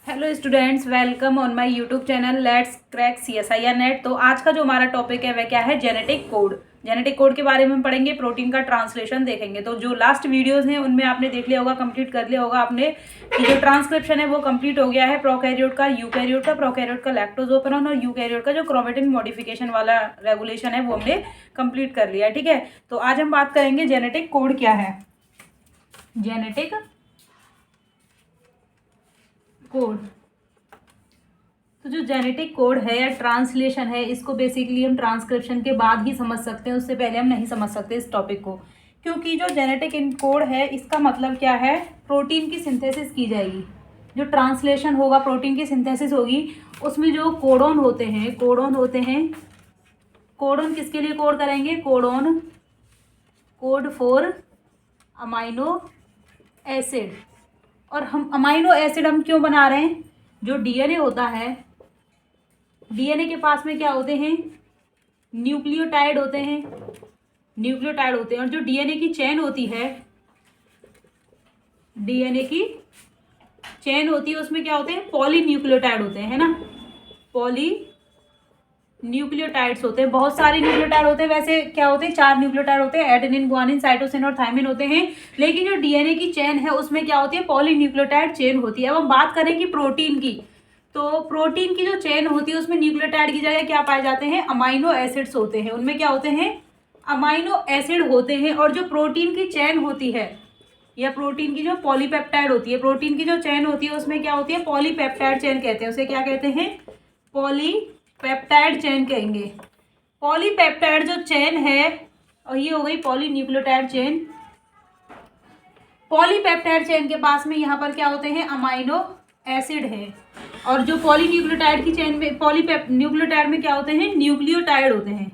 Hello students, welcome on my YouTube channel let's crack CSIR net. तो आज का जो हमारा टॉपिक है वह क्या है? Genetic code. जेनेटिक कोड के बारे में हम पढ़ेंगे, प्रोटीन का ट्रांसलेशन देखेंगे। तो जो लास्ट वीडियोस हैं उनमें आपने देख लिया होगा, कंप्लीट कर लिया होगा आपने कि जो ट्रांसक्रिप्शन है वो कंप्लीट हो गया है प्रोकैरियोट का, यूकैरियोट का, प्रोकैरियोट का लैक्टोज ओपरॉन और यूकैरियोट का जो क्रोमेटिन मॉडिफिकेशन वाला रेगुलेशन है वो हमने कंप्लीट कर लिया। ठीक है, तो आज हम बात करेंगे जेनेटिक कोड क्या है। जेनेटिक कोड, तो जो जेनेटिक कोड है या ट्रांसलेशन है, इसको बेसिकली हम ट्रांसक्रिप्शन के बाद ही समझ सकते हैं, उससे पहले हम नहीं समझ सकते इस टॉपिक को। क्योंकि जो जेनेटिक कोड है इसका मतलब क्या है? प्रोटीन की सिंथेसिस की जाएगी। जो ट्रांसलेशन होगा, प्रोटीन की सिंथेसिस होगी, उसमें जो कोडॉन होते हैं, कोडॉन किसके लिए कोड करेंगे? Codon code for amino acid. और हम अमाइनो एसिड हम क्यों बना रहे हैं? जो डीएनए होता है, डीएनए के पास में क्या होते हैं? न्यूक्लियोटाइड होते हैं, और जो डीएनए की चेन होती है, उसमें क्या होते हैं? पॉलीन्यूक्लियोटाइड होते हैं, है ना। पॉलीन्यूक्लियोटाइड्स होते हैं, बहुत सारे न्यूक्लियोटाइड होते हैं। वैसे क्या होते हैं? 4 न्यूक्लियोटाइड होते हैं, एडेनिन, ग्वानिन, साइटोसिन और थायमिन होते हैं। लेकिन जो डीएनए की चेन है उसमें क्या होती है? पॉलीन्यूक्लियोटाइड चेन होती है। अब हम बात करें कि प्रोटीन की, तो प्रोटीन की जो चेन होती है उसमें न्यूक्लियोटाइड की जगह क्या पाए जाते हैं? अमाइनो एसिड्स होते हैं। उनमें क्या होते हैं? अमाइनो एसिड होते हैं। और जो प्रोटीन की चेन होती है या प्रोटीन की जो पॉलीपेप्टाइड होती है, प्रोटीन की जो चेन होती है उसमें क्या होती है? पॉलीपेप्टाइड चेन कहते हैं। उसे क्या कहते हैं? पॉलीपेप्टाइड चेन कहेंगे। पॉलीपेप्टाइड जो चेन है, और ये हो गई पॉलीन्यूक्लियोटाइड चेन। पॉलीपेप्टाइड चेन के पास में यहाँ पर क्या होते हैं? अमाइनो एसिड है। और जो पॉलीन्यूक्लियोटाइड की चेन में, न्यूक्लियोटाइड में क्या होते हैं? न्यूक्लियोटाइड होते हैं।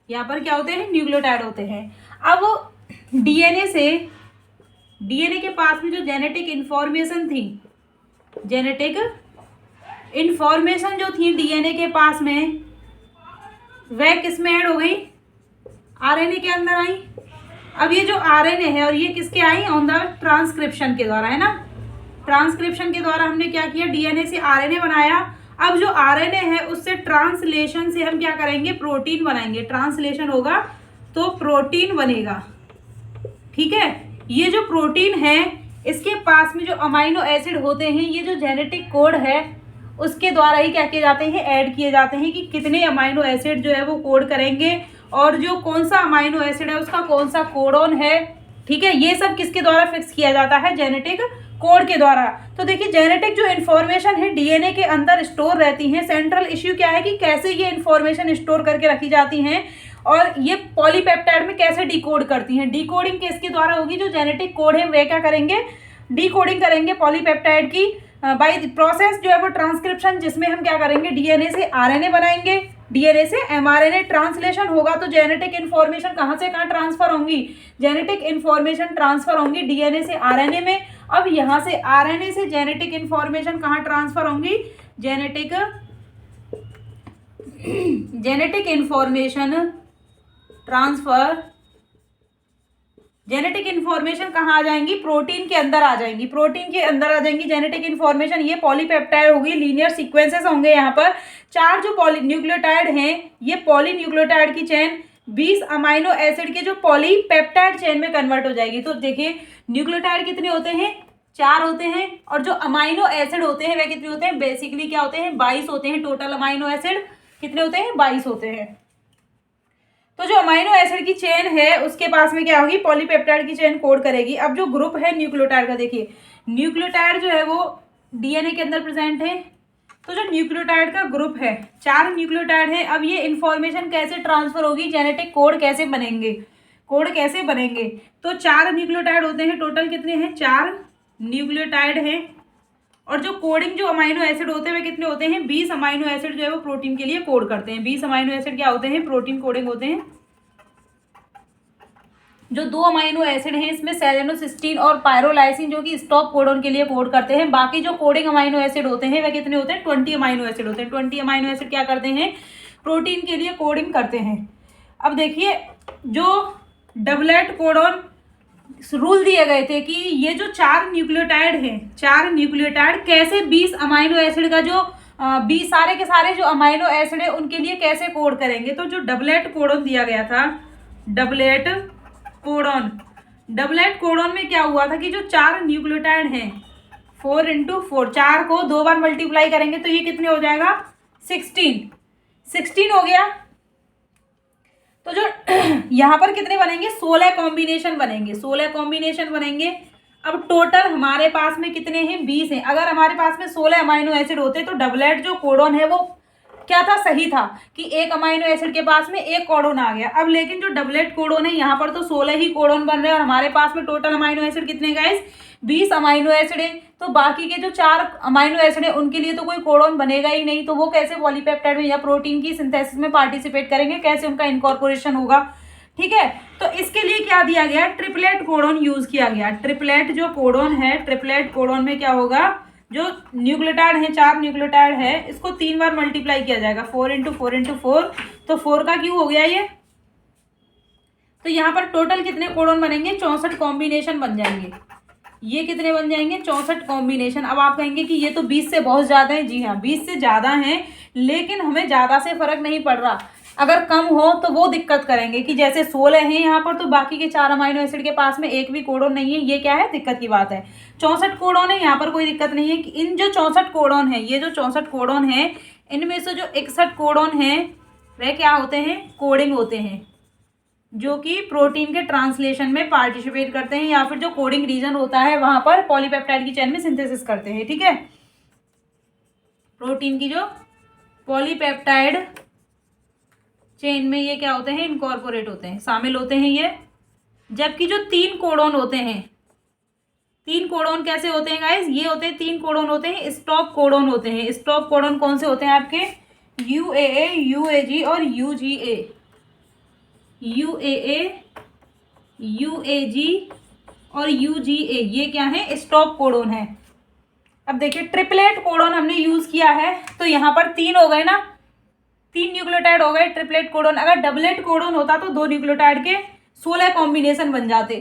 यहाँ पर क्या होते हैं? न्यूक्लियोटाइड होते हैं। अब डीएनए के पास में जो जेनेटिक इंफॉर्मेशन थी, जेनेटिक इंफॉर्मेशन जो थी डीएनए के पास में, वह किस में ऐड हो गई? आरएनए के अंदर आई। अब ये जो आरएनए है और ये किसके आई? ऑन द ट्रांसक्रिप्शन के द्वारा, है ना। ट्रांसक्रिप्शन के द्वारा हमने क्या किया? डीएनए से आरएनए बनाया। अब जो आरएनए है उससे ट्रांसलेशन से हम क्या करेंगे? प्रोटीन बनाएंगे। ट्रांसलेशन होगा तो प्रोटीन बनेगा। ठीक है, ये जो प्रोटीन है इसके पास में जो अमाइनो एसिड होते हैं, ये जो जेनेटिक कोड है उसके द्वारा ही क्या किए जाते हैं? ऐड किए जाते हैं कि कितने अमाइनो एसिड जो है वो कोड करेंगे, और जो कौन सा अमाइनो एसिड है उसका कौन सा कोडॉन है। ठीक है, ये सब किसके द्वारा फिक्स किया जाता है? जेनेटिक कोड के द्वारा। तो देखिए, जेनेटिक जो इन्फॉर्मेशन है डीएनए के अंदर स्टोर रहती है। सेंट्रल इश्यू क्या है कि कैसे ये इन्फॉर्मेशन स्टोर करके रखी जाती हैं और ये पॉलीपेप्टाइड में कैसे डिकोड करती हैं। डिकोडिंग किसके द्वारा होगी? जो जेनेटिक कोड है वे क्या करेंगे? डिकोडिंग करेंगे पॉलीपेप्टाइड की बाय प्रोसेस जो है वो ट्रांसक्रिप्शन, जिसमें हम क्या करेंगे? डीएनए से आरएनए बनाएंगे, डीएनए से एमआरएनए ट्रांसलेशन होगा। तो जेनेटिक इन्फॉर्मेशन कहाँ से कहाँ ट्रांसफर होंगी? जेनेटिक इन्फॉर्मेशन ट्रांसफर होंगी डीएनए से आरएनए में। अब यहाँ से आरएनए से जेनेटिक इन्फॉर्मेशन कहाँ ट्रांसफर होंगी? Genetic information transfer, genetic information कहाँ आ जाएंगी? प्रोटीन के अंदर आ जाएंगी। प्रोटीन के अंदर आ जाएंगी जेनेटिक इन्फॉर्मेशन। ये पॉलीपेप्टाइड होगी, लीनियर सीक्वेंसेस होंगे। यहाँ पर 4 जो पॉलीन्यूक्लियोटाइड हैं, ये पॉलीन्यूक्लियोटाइड की चेन 20 अमाइनो एसिड के जो पॉलीपेप्टाइड चेन में कन्वर्ट हो जाएगी। तो देखिए, न्यूक्लियोटाइड कितने होते हैं? 4 होते हैं। और जो अमाइनो एसिड होते हैं वे कितने होते हैं? बेसिकली क्या होते हैं? 22 होते हैं। टोटल अमाइनो एसिड कितने होते हैं? 22 होते हैं। तो जो अमाइनो एसिड की चेन है उसके पास में क्या होगी? पॉलीपेप्टाइड की चेन कोड करेगी। अब जो ग्रुप है न्यूक्लियोटाइड का, देखिए न्यूक्लियोटाइड जो है वो डीएनए के अंदर प्रेजेंट है। तो जो न्यूक्लियोटाइड का ग्रुप है, 4 न्यूक्लियोटाइड है। अब ये इन्फॉर्मेशन कैसे ट्रांसफर होगी? जेनेटिक कोड कैसे बनेंगे? तो 4 न्यूक्लियोटाइड होते हैं। टोटल कितने हैं? 4 न्यूक्लियोटाइड हैं। और जो कोडिंग जो अमाइनो एसिड होते हैं वे कितने होते हैं? 20 अमाइनो एसिड जो है वो प्रोटीन के लिए कोड करते हैं। 20 अमाइनो एसिड क्या होते हैं? प्रोटीन कोडिंग होते हैं। जो 2 अमाइनो एसिड हैं इसमें सेलेनोसिस्टीन और पायरोलाइसिन जो कि स्टॉप कोडॉन के लिए कोड करते हैं। बाकी जो कोडिंग अमाइनो एसिड होते हैं वे कितने होते हैं? 20 अमाइनो एसिड होते हैं। 20 अमाइनो एसिड क्या करते हैं? प्रोटीन के लिए कोडिंग करते हैं। अब देखिए, जो डबलेट कोडॉन रूल दिए गए थे कि ये जो 4 न्यूक्लियोटाइड हैं, 4 न्यूक्लियोटाइड कैसे 20 अमाइनो एसिड का जो 20 सारे के सारे जो अमाइनो एसिड है उनके लिए कैसे कोड करेंगे। तो जो डबलेट कोडन दिया गया था, डबलेट कोडन में क्या हुआ था कि जो 4 न्यूक्लियोटाइड हैं 4 × 4, 4 को 2 बार मल्टीप्लाई करेंगे तो ये कितने हो जाएगा 16 हो गया। तो जो यहाँ पर कितने बनेंगे 16 कॉम्बिनेशन बनेंगे, 16 कॉम्बिनेशन बनेंगे। अब टोटल हमारे पास में कितने हैं 20 हैं। अगर हमारे पास में 16 अमाइनो एसिड होते तो डबलेट जो कोडन है वो क्या था, सही था कि एक अमाइनो एसिड के पास में एक कोडन आ गया। अब लेकिन जो डबलेट कोडन है यहाँ पर तो 16 ही कोडन बन रहे हैं और हमारे पास में टोटल अमाइनो एसिड कितने गाइस 20 अमाइनो एसिड है। तो बाकी के जो 4 अमाइनो एसिड है उनके लिए तो कोई कोडन बनेगा ही नहीं, तो वो कैसे पॉलीपेप्टाइड में या प्रोटीन की सिंथेसिस में पार्टिसिपेट करेंगे, कैसे उनका इनकॉर्पोरेशन होगा। ठीक है, तो इसके लिए क्या दिया गया, ट्रिपलेट कोडन यूज किया गया। ट्रिपलेट जो कोडन है, ट्रिपलेट कोडन में क्या होगा, जो न्यूक्लियोटाइड है 4 न्यूक्लियोटाइड है इसको 3 बार मल्टीप्लाई किया जाएगा, 4 × 4 × 4, तो 4 का क्यों हो गया ये। तो यहाँ पर टोटल कितने कोडन बनेंगे 64 कॉम्बिनेशन बन जाएंगे। ये कितने बन जाएंगे 64 कॉम्बिनेशन। अब आप कहेंगे कि ये तो 20 से बहुत ज़्यादा है। जी हाँ 20 से ज़्यादा हैं, लेकिन हमें ज़्यादा से फर्क नहीं पड़ रहा। अगर कम हो तो वो दिक्कत करेंगे कि जैसे 16 हैं यहाँ पर तो बाकी के 4 अमाइनो एसिड के पास में एक भी कोडन नहीं है, ये क्या है दिक्कत की बात है। 64 कोडन है, यहाँ पर कोई दिक्कत नहीं है कि इन जो 64 कोडन है, ये जो 64 कोडन है इनमें से जो 61 कोडन है वह क्या होते हैं, कोडिंग होते हैं, जो कि प्रोटीन के ट्रांसलेशन में पार्टिसिपेट करते हैं या फिर जो कोडिंग रीजन होता है वहां पर पॉलीपेप्टाइड की चेन में सिंथेसिस करते हैं। ठीक है, प्रोटीन की जो पॉलीपेप्टाइड चेन में ये क्या होते हैं, इनकॉर्पोरेट होते हैं, शामिल होते हैं ये। जबकि जो 3 कोडन होते हैं, 3 कोडन कैसे होते हैं गाइस, ये होते हैं 3 कोडन होते हैं स्टॉप कोडन होते हैं। स्टॉप कोडन कौन से होते हैं आपके, UAA, UAG और UGA। UAA, UAG और UGA ये क्या है, स्टॉप कोडन है। अब देखिए ट्रिपलेट कोडन हमने यूज किया है तो यहाँ पर 3 हो गए ना, 3 न्यूक्लियोटाइड हो गए ट्रिपलेट कोडन। अगर डबलेट कोडन होता तो 2 न्यूक्लियोटाइड के 16 कॉम्बिनेशन बन जाते।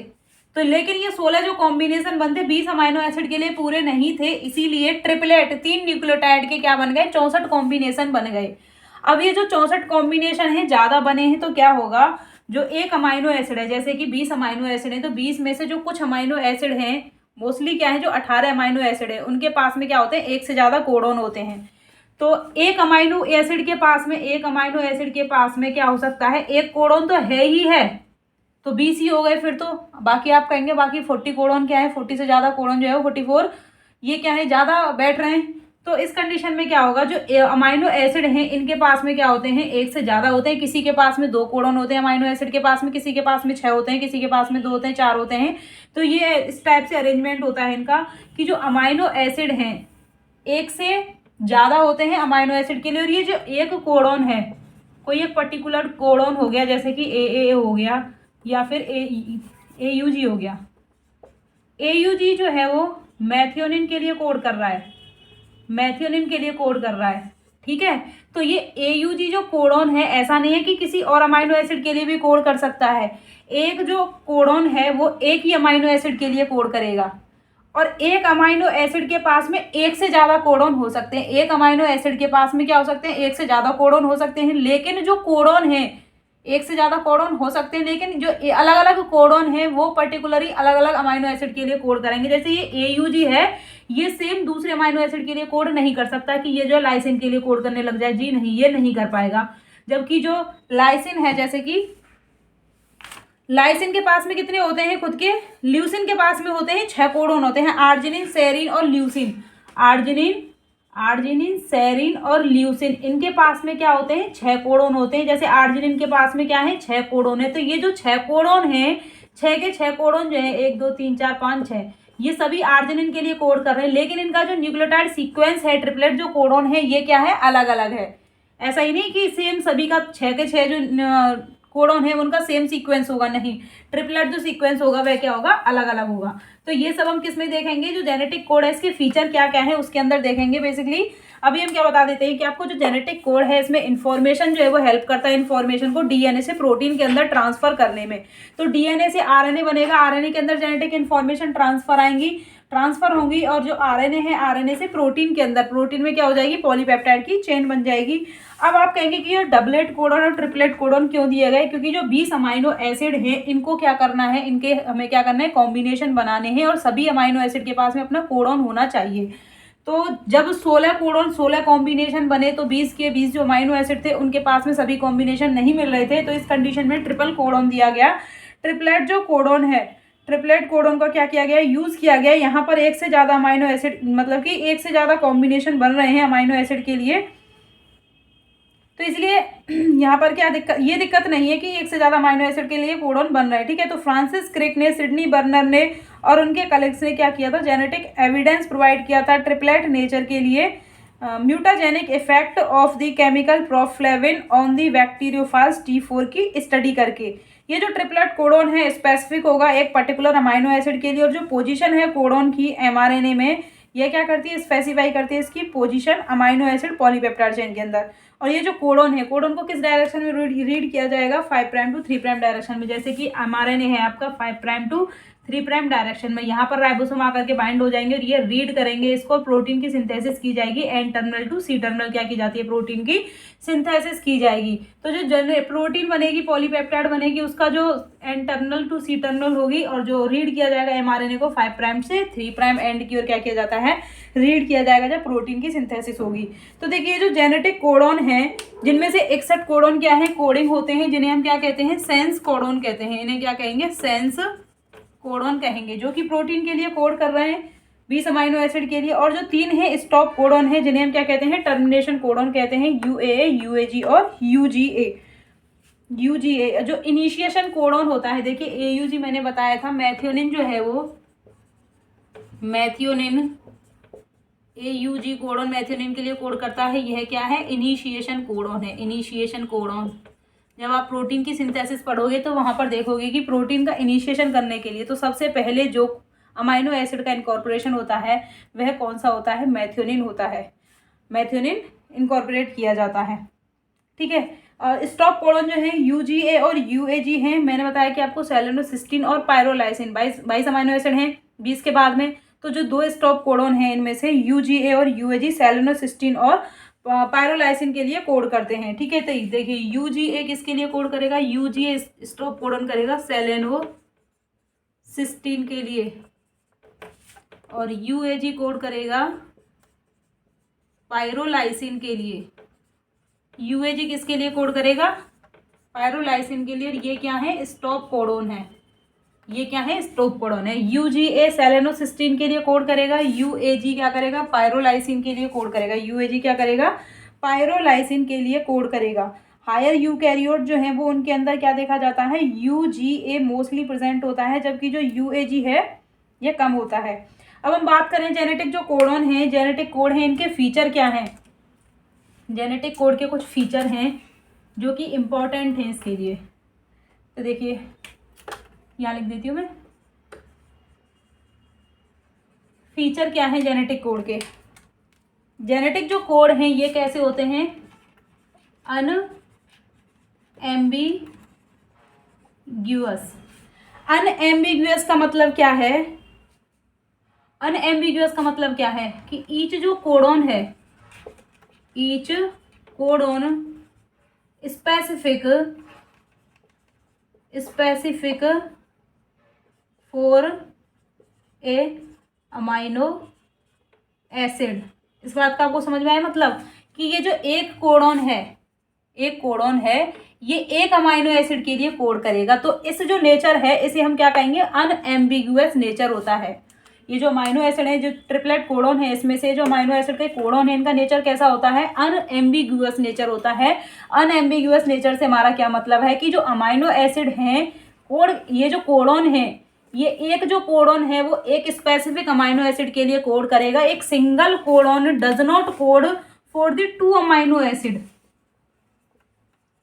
तो लेकिन ये 16 जो कॉम्बिनेशन बनते 20 अमाइनो एसिड के लिए पूरे नहीं थे, इसीलिए ट्रिपलेट 3 न्यूक्लियोटाइड के क्या बन गए 64 कॉम्बिनेशन बन गए। अब ये जो 64 कॉम्बिनेशन है ज़्यादा बने हैं तो क्या होगा, जो एक अमाइनो एसिड है, जैसे कि 20 अमाइनो एसिड है तो 20 में से जो कुछ अमाइनो एसिड हैं, मोस्टली क्या है जो 18 अमाइनो एसिड है उनके पास में क्या होते हैं, एक से ज़्यादा कोडन होते हैं। तो एक अमाइनो एसिड के पास में क्या हो सकता है, एक कोडन तो है ही है, तो 20 ही हो गए फिर तो। बाकी आप कहेंगे बाकी 40 कोडन क्या है, 40 से ज़्यादा कोडन जो है 44 ये क्या है ज़्यादा बैठ रहे हैं। तो इस कंडीशन में क्या होगा, जो अमाइनो एसिड हैं इनके पास में क्या होते हैं, एक से ज़्यादा होते हैं। किसी के पास में 2 कोडन होते हैं अमाइनो एसिड के पास में, किसी के पास में 6 होते हैं, किसी के पास में 2 होते हैं, 4 होते हैं। तो ये इस टाइप से अरेंजमेंट होता है इनका कि जो अमाइनो एसिड हैं एक से ज़्यादा होते हैं अमाइनो एसिड के लिए। और ये जो एक कोडन है, कोई एक पर्टिकुलर कोडन हो गया जैसे कि AAA हो गया या फिर AUG हो गया। AUG जो है वो मैथियोनिन के लिए कोड कर रहा है, मैथियोनिन के लिए कोड कर रहा है। ठीक है, तो ये AUG जो कोडन है ऐसा नहीं है कि किसी और अमाइनो एसिड के लिए भी कोड कर सकता है। एक जो कोडन है वो एक ही अमाइनो एसिड के लिए कोड करेगा और एक अमाइनो एसिड के पास में एक से ज़्यादा कोडन हो सकते हैं। एक अमाइनो एसिड के पास में क्या हो सकते हैं, एक से ज़्यादा कोडन हो सकते हैं। लेकिन जो कोडन है एक से ज़्यादा कोडन हो सकते हैं, लेकिन जो अलग अलग कोडन है वो पर्टिकुलरली अलग अलग अमाइनो एसिड के लिए कोड करेंगे। जैसे ये AUG है, ये सेम दूसरे अमाइनो एसिड के लिए कोड नहीं कर सकता कि ये जो लाइसिन के लिए कोड करने लग जाए, जी नहीं, ये नहीं कर पाएगा। जबकि जो लाइसिन है, जैसे कि लाइसिन के पास में कितने होते हैं खुद के, ल्यूसिन के पास में होते हैं 6 कोडन होते हैं, आर्जिनिन, सेरिन और ल्यूसिन। आर्जिनिन, सेरिन और ल्यूसिन, इनके पास में क्या होते हैं 6 कोडन होते हैं। जैसे आर्जिनिन के पास में क्या है 6 कोडन है, तो ये जो 6 कोडन है, 6 के 6 कोडन जो है 1 2 3 4 5 6, ये सभी आर्जिनिन के लिए कोड कर रहे हैं। लेकिन इनका जो न्यूक्लियोटाइड सीक्वेंस है, ट्रिपलेट जो कोडन है, ये क्या है, अलग अलग है। ऐसा ही नहीं कि सेम सभी का 6 के 6 जो कोडन है उनका सेम सीक्वेंस होगा, नहीं, ट्रिपलेट जो सीक्वेंस होगा वह क्या होगा, अलग अलग होगा। तो ये सब हम किस में देखेंगे, जो जेनेटिक कोड है इसके फीचर क्या क्या है उसके अंदर देखेंगे बेसिकली। अभी हम क्या बता देते हैं कि आपको जो जेनेटिक कोड है इसमें इन्फॉर्मेशन जो है वो हेल्प करता है इन्फॉर्मेशन को डीएनए से प्रोटीन के अंदर ट्रांसफर करने में। तो डीएनए से आरएनए बनेगा, आरएनए के अंदर जेनेटिक इन्फॉर्मेशन ट्रांसफर होंगी और जो आरएनए है आरएनए से प्रोटीन के अंदर, प्रोटीन में क्या हो जाएगी, पॉलीपेप्टाइड की चेन बन जाएगी। अब आप कहेंगे कि ये डबलेट कोडन और ट्रिपलेट कोडन क्यों दिए गए, क्योंकि जो 20 अमाइनो एसिड हैं इनको क्या करना है, इनके हमें क्या करना है, कॉम्बिनेशन बनाने हैं और सभी अमाइनो एसिड के पास में अपना कोडन होना चाहिए। तो जब 16 कोडन 16 कॉम्बिनेशन बने तो 20 के 20 जो अमाइनो एसिड थे उनके पास में सभी कॉम्बिनेशन नहीं मिल रहे थे, तो इस कंडीशन में ट्रिपल कोडन दिया गया। ट्रिपलेट जो कोडन है, ट्रिपलेट कोडन का क्या किया गया, यूज किया गया। यहाँ पर एक से ज़्यादा अमाइनो एसिड, मतलब कि एक से ज़्यादा कॉम्बिनेशन बन रहे हैं अमाइनो एसिड के लिए, तो इसलिए यहाँ पर क्या दिक्कत, ये दिक्कत नहीं है कि एक से ज़्यादा अमाइनो एसिड के लिए कोडन बन रहा है, ठीक है। तो फ्रांसिस क्रिक ने, सिडनी बर्नर ने और उनके कलीग्स ने क्या किया था, जेनेटिक एविडेंस प्रोवाइड किया था ट्रिपलेट नेचर के लिए, mutagenic effect of the chemical proflavine on the bacteriophage T4 की स्टडी करके। ये जो ट्रिपलेट कोडन है स्पेसिफिक होगा एक पर्टिकुलर अमाइनो एसिड के लिए, और जो पोजीशन है कोडन की एमआरएनए में, ये क्या करती है, स्पेसिफाई करती है इसकी position amino acid polypeptide chain के अंदर। और ये जो कोडन है, कोडन को किस डायरेक्शन में रीड किया जाएगा, 5' टू 3' डायरेक्शन में, जैसे कि एमआरएनए है आपका 5' टू 3' डायरेक्शन में। यहाँ पर राइबोसोम आकर के बाइंड हो जाएंगे और ये रीड करेंगे इसको, प्रोटीन की सिंथेसिस की जाएगी, N terminal to C terminal क्या की जाती है, प्रोटीन की सिंथेसिस की जाएगी। तो जो प्रोटीन बनेगी, पॉलीपेप्टाइड बनेगी, उसका जो N terminal to C terminal होगी और जो रीड किया जाएगा एमआरएनए को 5' से 3' एंड की ओर क्या किया जाता है, रीड किया जाएगा जब प्रोटीन की सिंथेसिस होगी। तो देखिए जो जेनेटिक कोडन है, जिनमें से 61 कोडन क्या है, कोडिंग होते हैं, जिन्हें हम क्या कहते हैं, सेंस कोडन कहते हैं। इन्हें क्या कहेंगे, सेंस कोडन कहेंगे, जो कि प्रोटीन के लिए कोड कर रहे हैं 20 अमाइनो एसिड के लिए। और जो 3 है स्टॉप कोडन है, जिन्हें हम क्या कहते हैं, टर्मिनेशन कोडन कहते हैं, यूएए, यूएजी और यूजीए। यूजीए जो इनिशिएशन कोडन होता है, देखिए एयूजी मैंने बताया था, मैथियोनिन जो है वो, मैथियोनिन एयूजी कोडन मैथियोनिन के लिए कोड करता है। यह क्या है, इनिशिएशन कोडन है, इनिशिएशन कोडन। जब आप प्रोटीन की सिंथेसिस पढ़ोगे तो वहाँ पर देखोगे कि प्रोटीन का इनिशिएशन करने के लिए तो सबसे पहले जो अमाइनो एसिड का इनकॉर्पोरेशन होता है वह कौन सा होता है, मैथियोनिन होता है, मैथियोनिन इनकॉर्पोरेट किया जाता है, ठीक है। स्टॉप कोडन जो है यूजीए और यूएजी हैं। मैंने बताया कि आपको सेलेनोसिस्टीन और पायरोलाइसिन 22 अमाइनो एसिड हैं 20 के बाद में। तो जो 2 स्टॉप कोडन हैं इनमें से यूजीए और यूएजी सेलेनोसिस्टीन और पायरोलाइसिन के लिए कोड करते हैं, ठीक है। तो देखिए यूजीए किसके लिए कोड करेगा, यूजीए स्टॉप कोडन करेगा सेलेनोसिस्टीन के लिए, और यूएजी कोड करेगा पायरोलाइसिन के लिए। यूएजी किसके लिए कोड करेगा, पायरोलाइसिन के लिए। ये क्या है, स्टॉप कोडन है, ये क्या है, स्टॉप कोडन है। यूजीए सेलेनोसिस्टीन के लिए कोड करेगा, यूएजी क्या करेगा, पायरोलाइसिन के लिए कोड करेगा। यूएजी क्या करेगा, पायरोलाइसिन के लिए कोड करेगा। हायर यूकैरियोट जो है वो उनके अंदर क्या देखा जाता है, यूजीए मोस्टली प्रेजेंट होता है, जबकि जो यूएजी है ये कम होता है। अब हम बात करें जेनेटिक जो कोडन है, जेनेटिक कोड है, इनके फीचर क्या हैं। जेनेटिक कोड के कुछ फीचर हैं जो कि इम्पोर्टेंट हैं इसके लिए। तो देखिए यहाँ लिख देती हूँ मैं, फीचर क्या है जेनेटिक कोड के। जेनेटिक जो कोड हैं ये कैसे होते हैं, अनएम्बिग्यूअस। अनएम्बिग्यूअस का मतलब क्या है, अनएम्बिग्यूअस का मतलब क्या है कि ईच जो कोडन है, each codon specific for a amino acid. इस बात का आपको समझ में आया, मतलब कि ये जो एक कोडन है ये एक अमाइनो एसिड के लिए कोड करेगा। तो इस जो नेचर है इसे हम क्या कहेंगे, अनएम्बिगुअस नेचर होता है। ये जो अमाइनो एसिड है, जो ट्रिपलेट कोडन है, इसमें से जो अमाइनो एसिड के कोडन है इनका नेचर कैसा होता है, अनएम्बिगुअस नेचर होता है। अनएम्बिगुअस नेचर से हमारा क्या मतलब है कि जो अमाइनो एसिड हैं कोड, ये जो कोडन है, ये एक जो कोडन है वो एक स्पेसिफिक अमाइनो एसिड के लिए कोड करेगा। एक single codon does not code for the 2 amino acid.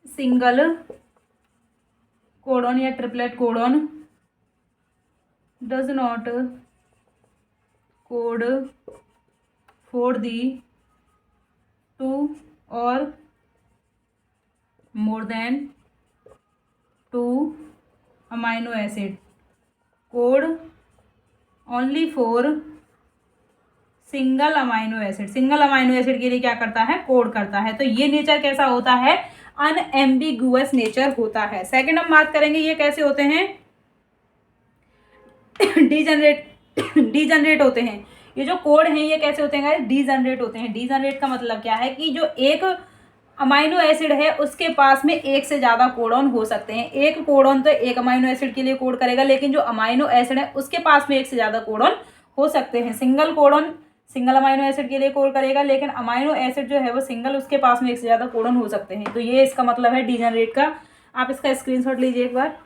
Single codon या triplet codon does not code for the 2 or more than 2 amino acid, code only for single amino acid. Single amino acid के लिए क्या करता है, code करता है। तो ये नेचर कैसा होता है, अनएम्बिगुअस नेचर होता है। सेकंड हम बात करेंगे ये कैसे होते हैं, डीजनरेट होते हैं। ये जो कोड हैं ये कैसे होते हैं, डीजनरेट होते हैं। डीजनरेट का मतलब क्या है कि जो एक अमाइनो एसिड है उसके पास में एक से ज़्यादा कोडॉन हो सकते हैं। एक कोडॉन तो एक अमाइनो एसिड के लिए कोड करेगा, लेकिन जो अमाइनो एसिड है उसके पास में एक से ज़्यादा कोडॉन हो सकते हैं। Single codon single amino acid के लिए कोड करेगा, लेकिन अमाइनो एसिड जो है वो सिंगल, उसके पास में एक से ज़्यादा कोडॉन हो सकते हैं। तो ये इसका मतलब है डीजनरेट का। आप इसका स्क्रीनशॉट लीजिए एक बार।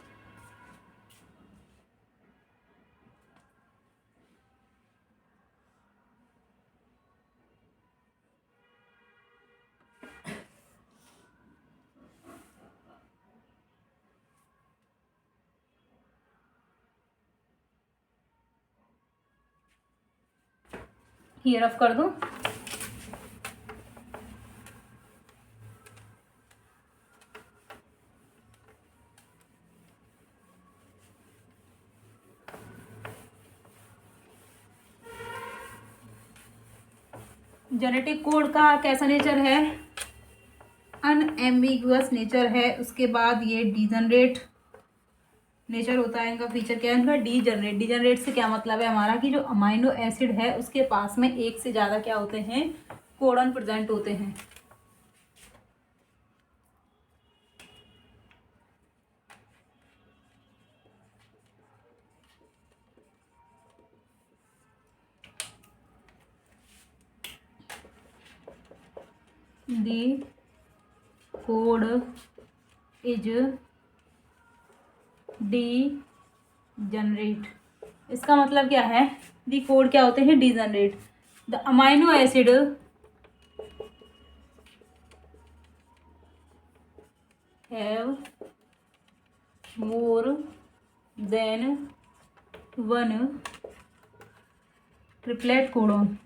ये रफ कर दूं। जेनेटिक कोड का कैसा नेचर है, अनएम्बिगुअस नेचर है। उसके बाद ये डीजनरेट नेचर होता है। इनका फीचर क्या है, इनका डीजनरेट। डीजनरेट से क्या मतलब है हमारा कि जो अमाइनो एसिड है उसके पास में एक से ज़्यादा क्या होते हैं, कोडॉन प्रेजेंट होते हैं। दी कोड इज डीजनरेट। इसका मतलब क्या है, दी कोड क्या होते हैं, degenerate. The amino acid have more than one triplet codon.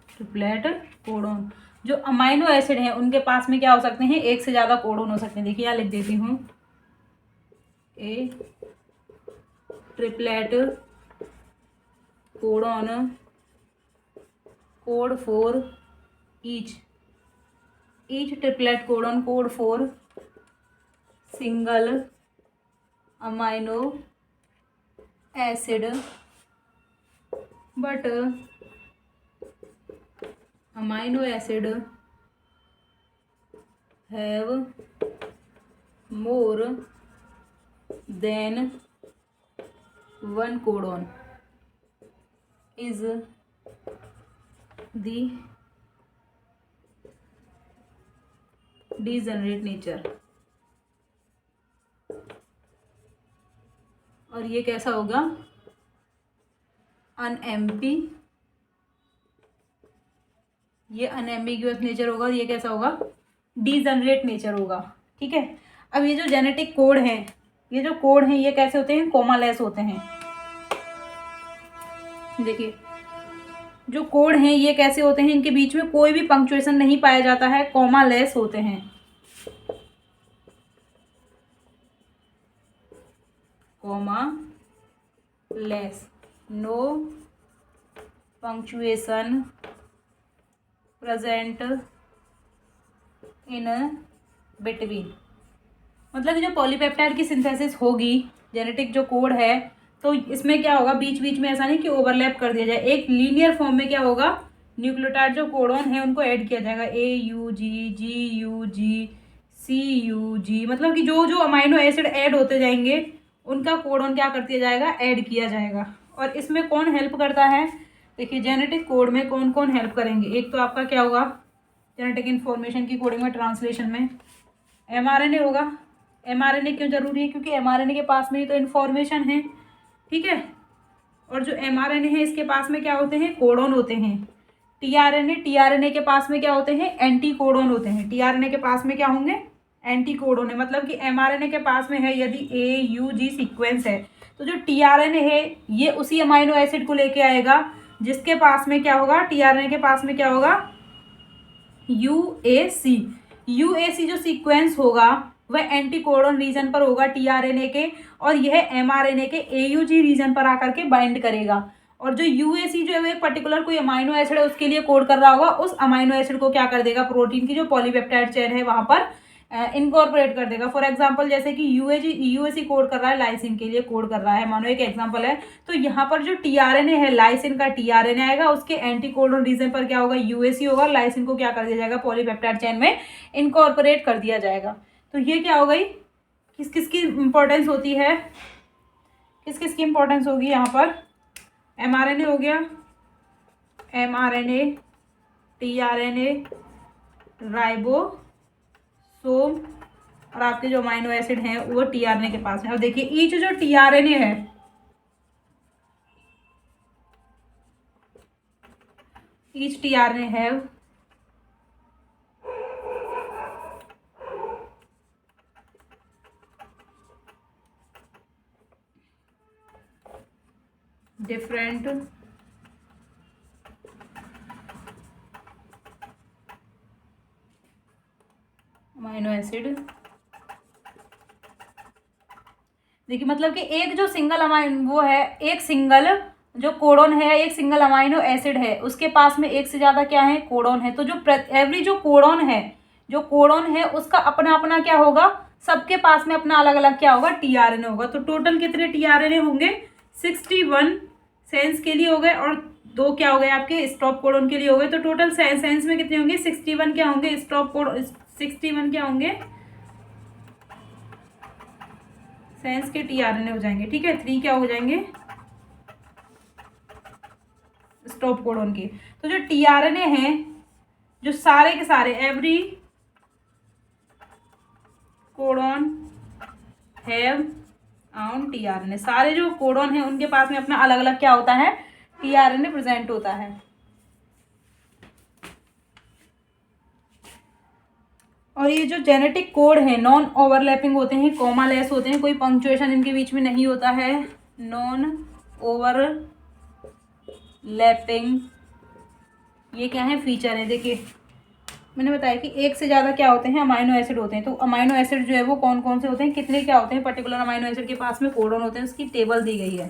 Triplet codon, जो अमाइनो एसिड हैं उनके पास में क्या हो सकते हैं, एक से ज़्यादा कोडॉन हो सकते हैं। देखिए यहाँ लिख देती हूँ, a triplet codon, code for each triplet codon, code for single amino acid, but amino acid have more than one codon is the degenerate nature. और ये कैसा होगा, ये अनएम्बिगुअस नेचर होगा। और ये कैसा होगा, डीजनरेट नेचर होगा। ठीक है। अब ये जो जेनेटिक कोड हैं, ये जो कोड हैं ये कैसे होते हैं, कोमालेस होते हैं। देखिए जो कोड हैं ये कैसे होते हैं, इनके बीच में कोई भी पंक्चुएशन नहीं पाया जाता है, कोमालेस होते हैं। Comma less, no punctuation present in between. मतलब जो पॉलीपेप्टाइड की सिंथेसिस होगी, जेनेटिक जो कोड है, तो इसमें क्या होगा, बीच बीच में ऐसा नहीं कि ओवरलैप कर दिया जाए। एक लीनियर फॉर्म में क्या होगा, न्यूक्लियोटाइड जो कोडॉन है उनको ऐड किया जाएगा, AUG, GUG, CUG। मतलब कि जो जो अमाइनो एसिड ऐड होते जाएंगे उनका कोडॉन क्या कर दिया जाएगा, ऐड किया जाएगा। और इसमें कौन हेल्प करता है, देखिए जेनेटिक कोड में कौन कौन हेल्प करेंगे। एक तो आपका क्या होगा, जेनेटिक इन्फॉर्मेशन की कोडिंग में, ट्रांसलेशन में mRNA होगा। mRNA क्यों जरूरी है, क्योंकि mRNA के पास में ही तो इन्फॉर्मेशन है। ठीक है। और जो mRNA है इसके पास में क्या होते हैं, कोडॉन होते हैं। tRNA के पास में क्या होते हैं, एंटी कोडॉन होते हैं। tRNA के पास में क्या होंगे, एंटी कोडॉन है। मतलब कि mRNA के पास में है यदि AUG सीक्वेंस है, तो जो tRNA है ये उसी अमाइनो एसिड को लेके आएगा जिसके पास में क्या होगा, tRNA के पास में क्या होगा, यूएसी, यूएसी जो सीक्वेंस होगा वह एंटीकोडन रीजन पर होगा टीआरएनए के, और यह एमआरएनए के एयूजी रीजन पर आकर के बाइंड करेगा। और जो यूएसी जो है वो एक पर्टिकुलर कोई अमाइनो एसिड है उसके लिए कोड कर रहा होगा, उस अमाइनो एसिड को क्या कर देगा, प्रोटीन की जो पॉलीपेप्टाइड चेन है वहां पर इनकॉर्पोरेट कर देगा। फॉर एग्जांपल जैसे कि यूएसी कोड कर रहा है, लाइसिन के लिए कोड कर रहा है, मानो एक एग्जांपल है। तो यहाँ पर जो टीआरएनए है, लाइसिन का टीआरएनए आएगा, उसके एंटीकोडन रीजन पर क्या होगा, यूएसी होगा, लाइसिन को क्या कर दिया जाएगा, पॉलीपेप्टाइड चेन में इनकॉर्पोरेट कर दिया जाएगा। तो ये क्या हो गई, किस किस की इंपॉर्टेंस होती है, किस किस की इंपॉर्टेंस होगी यहाँ पर, एमआरएनए हो गया, एमआरएनए, टीआरएनए, राइबोसोम, और आपके जो अमाइनो एसिड हैं वो टीआरएनए के पास है। और देखिए ईच जो टीआरएनए है, ईच टीआरएनए है डिफरेंट अमाइनो एसिड। देखिए मतलब कि एक जो सिंगल अमाइन वो है, एक सिंगल जो कोडोन है, एक सिंगल अमाइनो एसिड है, उसके पास में एक से ज़्यादा क्या है, कोडोन है। तो जो एवरी जो कोडोन है, जो कोडोन है उसका अपना अपना क्या होगा, सबके पास में अपना अलग अलग क्या होगा, टीआरएनए होगा। तो टोटल कितने टीआरएनए होंगे, 61 सेंस के लिए हो गए, और 2 क्या हो गए आपके स्टॉप कोडोन के लिए हो गए। तो टोटल सेंस में कितने होंगे, 61 क्या होंगे, स्टॉप कोड 61 क्या होंगे, सेंस के टीआरएनए हो जाएंगे। ठीक है, 3 क्या हो जाएंगे, स्टॉप कोडोन के। तो जो टीआरएनए हैं, जो सारे के सारे every codon have on tRNA, सारे जो कोडोन है उनके पास में अपना अलग अलग क्या होता है, टीआरएनए प्रेजेंट होता है। और ये जो जेनेटिक कोड है नॉन ओवरलैपिंग होते हैं, कॉमा लेस होते हैं, कोई पंक्चुएशन इनके बीच में नहीं होता है, नॉन ओवरलैपिंग, ये क्या है, फीचर है। देखिए मैंने बताया कि एक से ज़्यादा क्या होते हैं, अमाइनो एसिड होते हैं। तो अमाइनो एसिड जो है वो कौन कौन से होते हैं, कितने क्या होते हैं, पर्टिकुलर अमाइनो एसिड के पास में कोडोन होते हैं, उसकी टेबल दी गई है।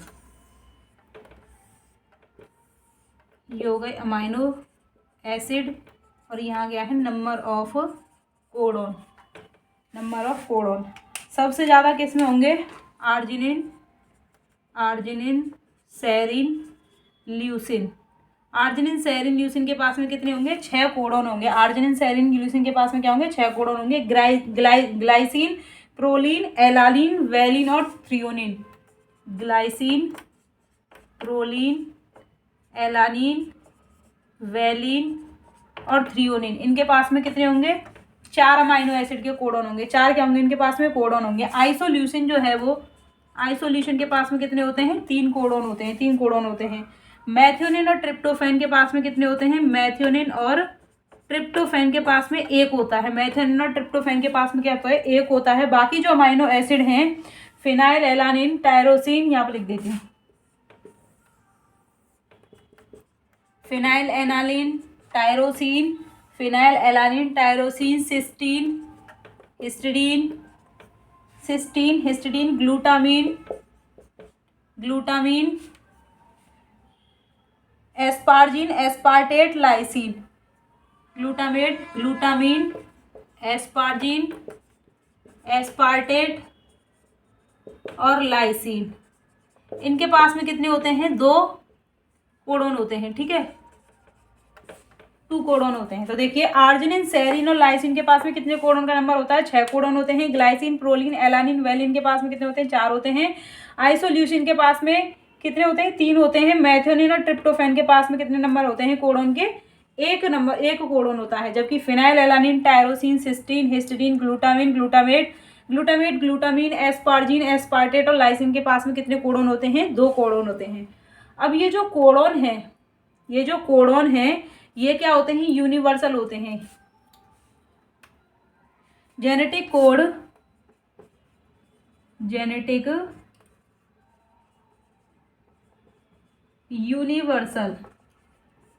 ये हो गए अमाइनो एसिड, और यहाँ गया है number of codon, number of codon. सबसे ज़्यादा किस में होंगे, arginine, arginine, serine, leucine. Arginine, serine, leucine के पास में कितने होंगे, 6 कोडोन होंगे। आर्जिनिन, सेरिन, ल्यूसिन के पास में क्या होंगे, 6 कोडोन होंगे। ग्लाइसिन, प्रोलीन, एलानिन, वेलिन और threonine. Glycine, proline, alanine, valine और थ्रियोनिन, इनके पास में कितने होंगे, 4 अमाइनो एसिड के कोडोन होंगे। 4 क्या होंगे इनके पास में, कोडोन होंगे। आइसोल्यूसिन जो है वो, आइसोल्यूशन के पास में कितने होते हैं, 3 कोडोन होते हैं, 3 कोडोन होते हैं। मैथ्योनिन और ट्रिप्टोफैन के पास में कितने होते हैं, मैथ्योनिन और ट्रिप्टोफैन के पास में 1 होता है। मैथ्योनिन और ट्रिप्टोफैन के पास में क्या होता है, 1 होता है। बाकी जो अमाइनो एसिड हैं, फिनाइल एलानिन, टायरोसिन, यहाँ पर लिख देती हूँ, phenylalanine, tyrosine, phenylalanine, tyrosine, cysteine, histidine, cysteine, histidine, glutamine, glutamine, asparagine, aspartate, lysine. Glutamate, glutamine, asparagine, aspartate और लाइसिन, इनके पास में कितने होते हैं, 2 कोडोन होते हैं। ठीक है, 2 कोडोन होते हैं। तो देखिए आर्जिनिन, सेरिन और लाइसिन के पास में कितने कोडोन का नंबर होता है, 6 कोडोन होते हैं। ग्लाइसिन, प्रोलीन, एलानिन, वेलिन के पास में कितने होते हैं, 4 होते हैं। आइसोल्यूसिन के पास में कितने होते हैं, 3 होते हैं। मैथ्योनिन और ट्रिप्टोफैन के पास में कितने नंबर होते हैं कोडोन के, 1 कोडोन होता है। जबकि phenylalanine, tyrosine, cysteine, histidine, glutamine, glutamine, asparagine, aspartate और लाइसिन के पास में कितने कोडोन होते हैं, 2 कोडोन होते हैं। अब ये जो कोडोन है, ये जो कोडोन है, ये क्या होते हैं, यूनिवर्सल होते हैं। Genetic code, genetic universal,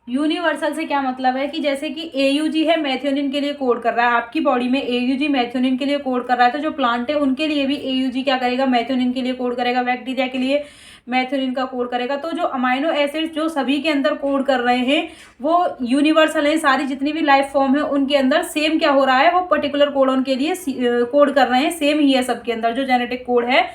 universal से क्या मतलब है कि जैसे कि AUG है मेथियोनिन के लिए कोड कर रहा है, आपकी बॉडी में AUG मेथियोनिन के लिए कोड कर रहा है, तो जो प्लांट है उनके लिए भी AUG क्या करेगा, मेथियोनिन के लिए कोड करेगा, बैक्टीरिया के लिए मेथियोनिन का कोड करेगा। तो जो अमाइनो एसिड्स जो सभी के अंदर कोड कर रहे हैं वो यूनिवर्सल है, सारी जितनी भी लाइफ फॉर्म है उनके अंदर सेम क्या हो रहा है, वो पर्टिकुलर कोडन के लिए कोड कर रहे हैं, सेम ही है सबके अंदर जो जेनेटिक कोड है,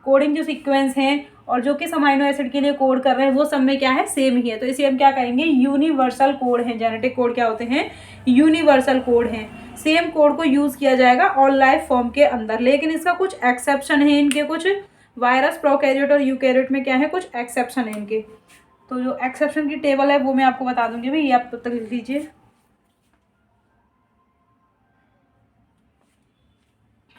कोडिंग जो सीक्वेंस है और जो किस अमाइनो एसिड के लिए कोड कर रहे हैं वो सब में क्या है, सेम ही है। तो इसे हम क्या कहेंगे, यूनिवर्सल कोड है। जेनेटिक कोड क्या होते हैं, यूनिवर्सल कोड हैं। सेम कोड को यूज किया जाएगा ऑल लाइफ फॉर्म के अंदर, लेकिन इसका कुछ एक्सेप्शन है, इनके कुछ वायरस, प्रोकैरियोट और यूकैरियोट में क्या है, कुछ एक्सेप्शन है इनके। तो जो एक्सेप्शन की टेबल है वो मैं आपको बता दूंगी भाई, ये आप तब तक लिख लीजिए।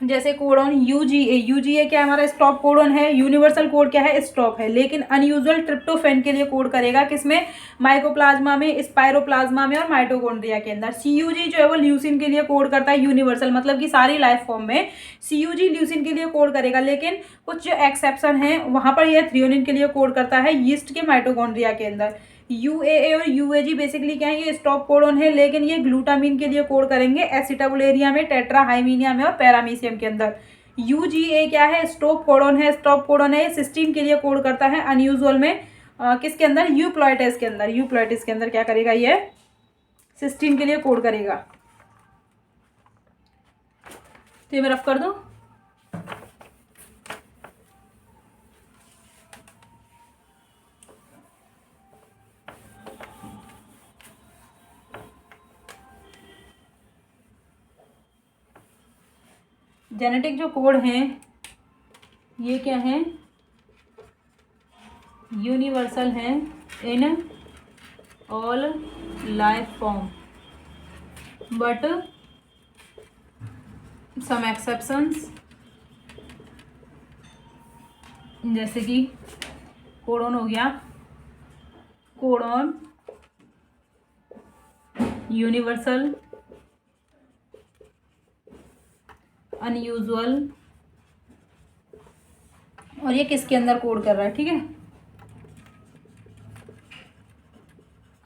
जैसे कोडॉन यूजीए क्या है, हमारा स्टॉप कोडॉन है। यूनिवर्सल कोड क्या है, स्टॉप है, लेकिन अनयूजुअल ट्रिप्टोफैन के लिए कोड करेगा किसमें, माइकोप्लाज्मा में, स्पाइरोप्लाज्मा में और माइटोकॉन्ड्रिया के अंदर। सीयूजी जो है वो ल्यूसिन के लिए कोड करता है, यूनिवर्सल मतलब कि सारी लाइफ फॉर्म में सीयूजी ल्यूसिन के लिए कोड करेगा, लेकिन कुछ जो एक्सेप्शन है वहां पर यह थ्रियोनिन के लिए कोड करता है, यीस्ट के माइटोकॉन्ड्रिया के अंदर। यूएए और यूएजी बेसिकली क्या है, ये स्टॉप कोडॉन है, लेकिन ये ग्लूटामिन के लिए कोड करेंगे एसिटाबुलेरिया में, टेट्राहाइमीनिया में और पैरामीशियम के अंदर। यूजीए क्या है, स्टॉप कोडॉन है, स्टॉप कोडॉन है, ये सिस्टीन के लिए कोड करता है अनयूजुअल में, किसके अंदर, यूप्लॉइटिस के अंदर। यूप्लॉइटिस के अंदर क्या करेगा, ये सिस्टीन के लिए कोड करेगा। तो ये मैं रफ कर दूं। जेनेटिक जो कोड हैं ये क्या है, यूनिवर्सल हैं in all life form, but some exceptions, जैसे कि कोडॉन हो गया, कोडॉन यूनिवर्सल, अनयूजुअल, और ये किसके अंदर कोड कर रहा है, ठीक है,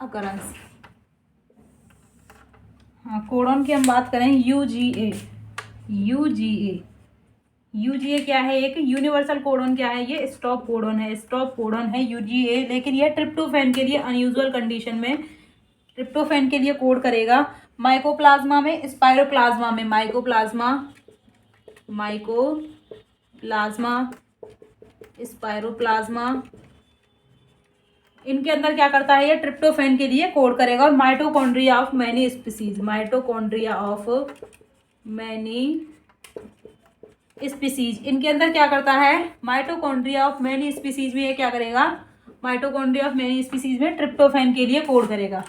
अकरेंस। हाँ, कोडॉन की हम बात करें, यूजीए क्या है, एक यूनिवर्सल कोडॉन क्या है, ये स्टॉप कोडॉन है यूजीए, लेकिन ये ट्रिप्टोफैन के लिए अनयूजुअल कंडीशन में ट्रिप्टोफैन के लिए कोड करेगा, माइकोप्लाज्मा में, स्पाइरोप्लाज्मा में, माइकोप्लाज्मा, स्पाइरोप्लाज्मा, इनके अंदर क्या करता है, ये ट्रिप्टोफैन के लिए कोड करेगा। और माइटोकॉन्ड्रिया ऑफ मैनी स्पीसीज, इनके अंदर क्या करता है, माइटोकॉन्ड्रिया ऑफ मैनी स्पीसीज में ये क्या करेगा, माइटोकॉन्ड्रिया ऑफ मैनी स्पीसीज में ट्रिप्टोफैन के लिए कोड करेगा।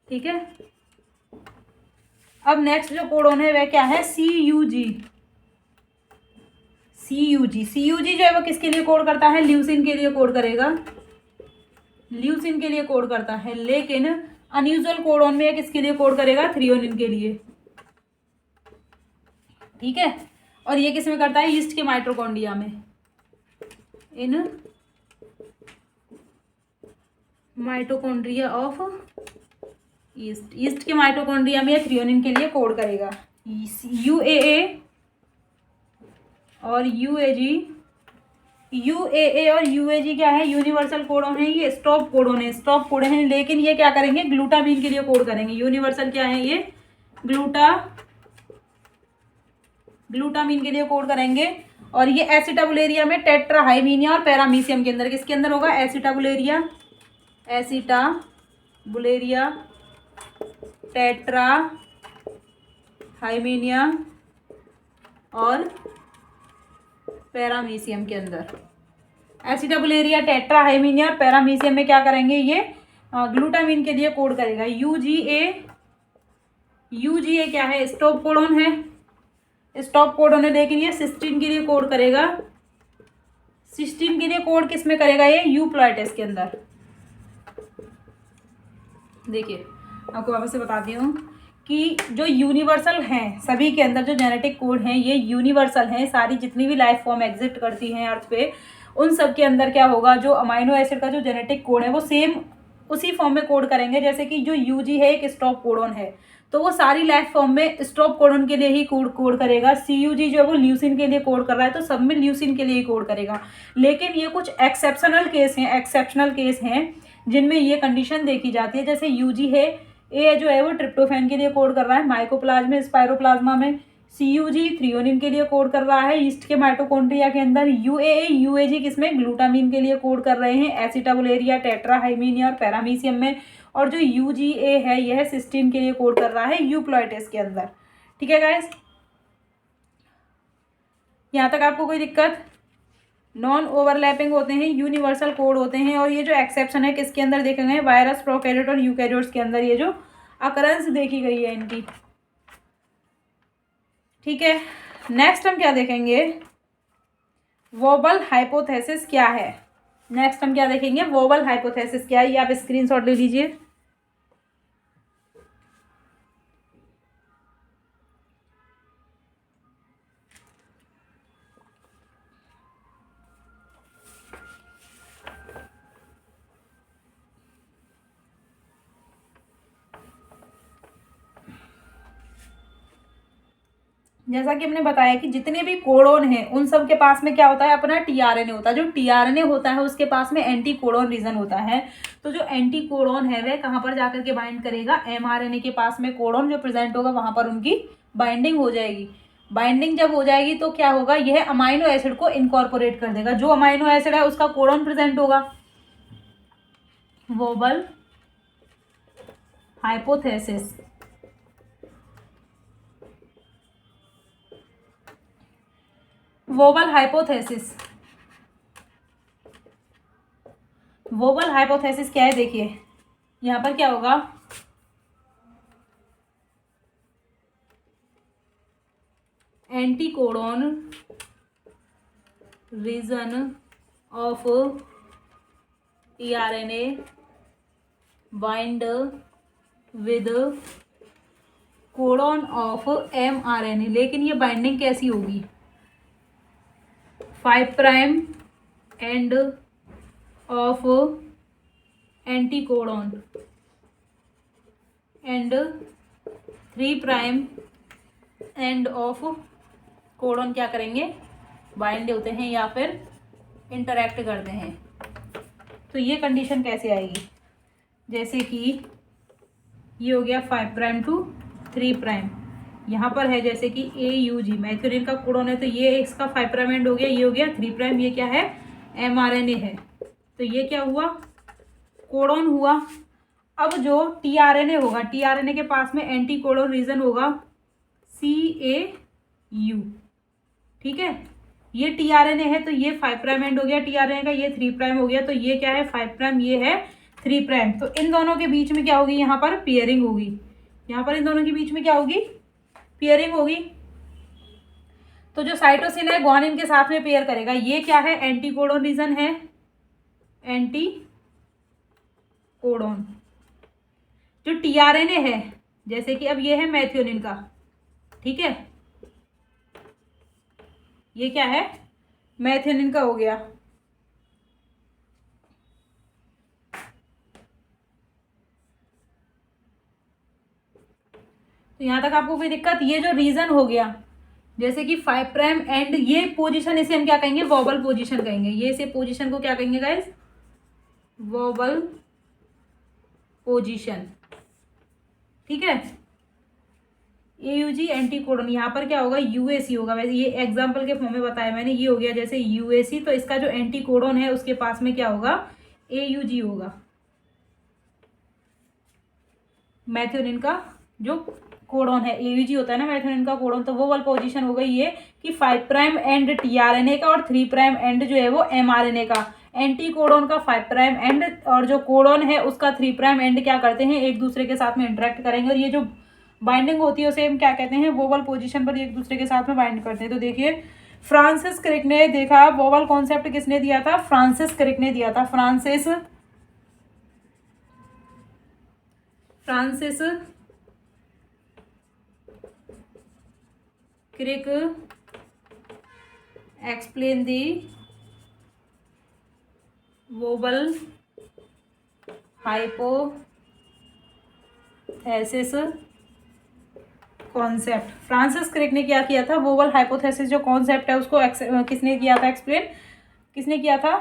ठीक है, अब नेक्स्ट जो कोडॉन है वह क्या है, सीयूजी जो है वो किसके लिए कोड करता है, ल्यूसिन के लिए कोड करेगा, ल्यूसिन के लिए कोड करता है, लेकिन अनयूजुअल कोडॉन में किसके लिए कोड करेगा, थ्रियोनिन के लिए। ठीक है, और ये किस में करता है, यीस्ट के माइटोकॉन्ड्रिया में, इन माइटोकॉन्ड्रिया ऑफ ईस्ट के माइटोकॉन्ड्रिया में थ्रियोनिन के लिए कोड करेगा। यूएए और यूएजी क्या है, यूनिवर्सल कोडॉन है, ये स्टॉप कोडॉन है, लेकिन ये क्या करेंगे, ग्लूटामीन के लिए कोड करेंगे। यूनिवर्सल क्या है, ये ग्लूटामीन के लिए कोड करेंगे, और ये एसिटाबुलेरिया में, टेट्राहाइमीनिया और पैरामीशियम के अंदर, किसके अंदर होगा, एसिटाबुलेरिया, टेट्राहाइमीनिया और पैरामीशियम के अंदर। एसिटाबुलेरिया, टेट्राहाइमीनिया और पैरामीशियम में क्या करेंगे, ये ग्लूटामीन के लिए कोड करेगा। यूजीए क्या है, स्टॉप कोडॉन है, लेकिन ये सिस्टीन के लिए कोड करेगा। सिस्टीन के लिए कोड किस में करेगा, ये यूप्लॉइटिस के अंदर। देखिए आपको वापस से बताती हूँ कि जो यूनिवर्सल हैं सभी के अंदर, जो जेनेटिक कोड हैं ये यूनिवर्सल हैं, सारी जितनी भी लाइफ फॉर्म एग्जिस्ट करती हैं अर्थ पे उन सब के अंदर क्या होगा, जो अमाइनो एसिड का जो जेनेटिक कोड है वो सेम उसी फॉर्म में कोड करेंगे। जैसे कि जो यूजी है एक स्टॉप कोडन है, तो वो सारी लाइफ फॉर्म में स्टॉप कोडन के लिए ही कोड करेगा। सीयूजी जो है वो ल्यूसिन के लिए कोड कर रहा है, तो सब में ल्यूसिन के लिए ही कोड करेगा। लेकिन ये कुछ एक्सेप्शनल केस हैं जिनमें ये कंडीशन देखी जाती है। जैसे यूजी है, ए जो है वो ट्रिप्टोफैन के लिए कोड कर रहा है माइकोप्लाज्मा स्पाइरोप्लाज्मा में, सीयूजी थ्रियोनिन के लिए कोड कर रहा है ईस्ट के माइटोकॉन्ड्रिया के अंदर, यूएजी किसमें, ग्लूटामीन के लिए कोड कर रहे हैं एसिटाबुलेरिया टेट्राहाइमीनिया और पैरामीशियम में, और जो यूजीए है यह सिस्टीन के लिए कोड कर रहा है यूप्लॉइटिस के अंदर। ठीक है गाइस, यहाँ तक आपको कोई दिक्कत? नॉन ओवरलैपिंग होते हैं, यूनिवर्सल कोड होते हैं, और ये जो एक्सेप्शन है किसके अंदर देखे गए, वायरस, प्रोकैरियोट और यूकैरियोट्स के अंदर ये जो अकरेंस देखी गई है इनकी। ठीक है, नेक्स्ट हम क्या देखेंगे, वोबल हाइपोथेसिस क्या है। नेक्स्ट हम क्या देखेंगे, वोबल हाइपोथेसिस क्या है, ये आप स्क्रीनशॉट ले लीजिए। जैसा कि हमने बताया कि जितने भी कोडोन हैं उन सब के पास में क्या होता है, अपना टीआरएनए होता है। जो टीआरएनए होता है उसके पास में एंटी कोडोन रीजन होता है। तो जो एंटी कोडोन है वह कहाँ पर जाकर के बाइंड करेगा, एमआरएनए के पास में कोडोन जो प्रेजेंट होगा वहां पर उनकी बाइंडिंग हो जाएगी। बाइंडिंग जब हो जाएगी तो क्या होगा, यह अमाइनो एसिड को इनकॉर्पोरेट कर देगा। जो अमाइनो एसिड है उसका कोडोन प्रेजेंट होगा। Wobble hypothesis, wobble hypothesis, wobble hypothesis क्या है, देखिए यहाँ पर क्या होगा, anticodon region of tRNA bind with codon of mRNA. लेकिन ये बाइंडिंग कैसी होगी, 5 prime end of anticodon and 3 prime end of codon क्या करेंगे, बाइंड होते हैं या फिर इंटरैक्ट करते हैं। तो ये कंडीशन कैसे आएगी, जैसे कि ये हो गया 5 प्राइम टू 3 प्राइम, यहाँ पर है जैसे कि ए यू जी मैथ्योनिन का कोडोन है, तो ये इसका 5 प्राइम एंड हो गया, ये हो गया 3 प्राइम, ये क्या है, एमआरएनए है। तो ये क्या हुआ, कोडोन हुआ। अब जो टीआरएनए होगा, टीआरएनए के पास में एंटी कोडोन रीजन होगा CAU। ठीक है, ये टीआरएनए है तो ये 5 प्राइम एंड हो गया टीआरएनए का, ये 3 प्राइम हो गया, तो ये क्या है 5 प्राइम, ये है 3 प्राइम। तो इन दोनों के बीच में क्या होगी, यहाँ पर पेयरिंग होगी। यहाँ पर इन दोनों के बीच में क्या होगी, पेयरिंग होगी। तो जो साइटोसिन है ग्वानिन के साथ में पेयर करेगा। ये क्या है, एंटी कोडोन रीजन है, एंटी कोडोन। जो टीआरएनए है जैसे कि अब ये है मैथ्योनिन का, ठीक है, ये क्या है, मैथ्योनिन का हो गया। तो यहां तक आपको कोई दिक्कत, ये जो रीजन हो गया जैसे कि 5 प्राइम एंड ये पोजीशन, इसे हम क्या कहेंगे, वोबल पोजीशन कहेंगे। ये इसे पोजीशन को क्या कहेंगे गाइस, वोबल पोजीशन। ठीक है, AUG एंटी कोडोन, यहाँ पर क्या होगा, UAC होगा। वैसे ये एग्जाम्पल के फॉर्म में बताया मैंने, ये हो गया जैसे UAC, तो इसका जो एंटी कोडोन है उसके पास में क्या होगा, AUG होगा, मैथ्योनिन का जो कोडोन है। AUG होता है ना मैथ्योनिन का कोडोन। तो वो वाली पोजीशन हो गई ये कि 5 प्राइम एंड टीआरएनए का और 3 प्राइम एंड जो है वो एमआरएनए का। एंटी कोडोन का 5 प्राइम एंड और जो कोडोन है उसका 3 प्राइम एंड क्या करते हैं, एक दूसरे के साथ में इंटरेक्ट करेंगे, और ये जो बाइंडिंग होती है उसे हम क्या कहते हैं, वोवल पोजीशन पर एक दूसरे के साथ में बाइंड करते हैं। तो देखिए फ्रांसिस क्रिक ने देखा, वोवल कॉन्सेप्ट किसने दिया था, फ्रांसिस क्रिक ने दिया था। Francis Crick explain the wobble hypothesis concept. Francis Crick ने क्या किया था, वोबल हाइपोथेसिस जो कॉन्सेप्ट है उसको किसने किया था एक्सप्लेन, किसने किया था,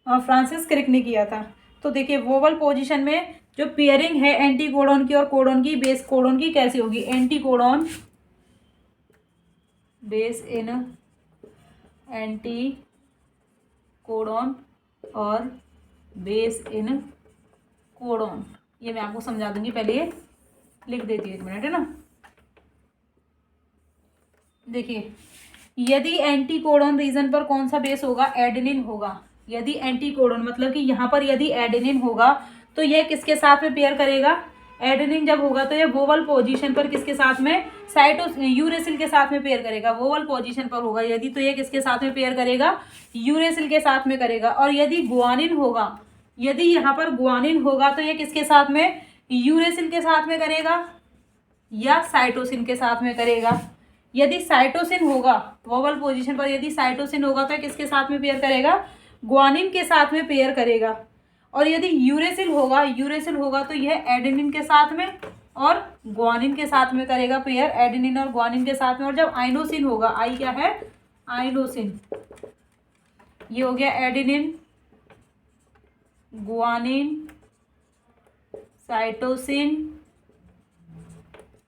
फ्रांसिस क्रिक ने किया था। तो देखिए वोबल पोजीशन में जो पेयरिंग है एंटी कोडॉन की और कोडॉन की, बेस कोडॉन की कैसी होगी, anti codon base in anti codon और बेस इन कोडॉन। ये मैं आपको समझा दूंगी, पहले ये लिख देती हूँ, 1 मिनट है ना। देखिए यदि एंटी कोडॉन रीजन पर कौन सा बेस होगा, एडेनिन होगा। यदि एंटी कोडॉन मतलब कि यहाँ पर यदि एडेनिन होगा तो यह किसके साथ में पेयर करेगा, एडेनिन जब होगा तो यह वोवल पोजीशन पर किसके साथ में, यूरेसिल के साथ में पेयर करेगा। वोवल पोजीशन पर होगा यदि तो यह किसके साथ में पेयर करेगा, यूरेसिल के साथ में करेगा। और यदि ग्वानिन होगा, यदि यहाँ पर ग्वानिन होगा तो यह किसके साथ में, यूरेसिल के साथ में करेगा या साइटोसिन के साथ में करेगा। यदि साइटोसिन होगा वोवल पोजीशन पर, यदि साइटोसिन होगा तो किसके साथ में पेयर करेगा, ग्वानिन के साथ में पेयर करेगा। और यदि यूरेसिल होगा तो यह एडेनिन के साथ में और ग्वानिन के साथ में करेगा पेयर, एडेनिन और ग्वानिन के साथ में। और जब आइनोसिन होगा, आई क्या है, आइनोसिन, ये हो गया एडेनिन, ग्वानिन, साइटोसिन,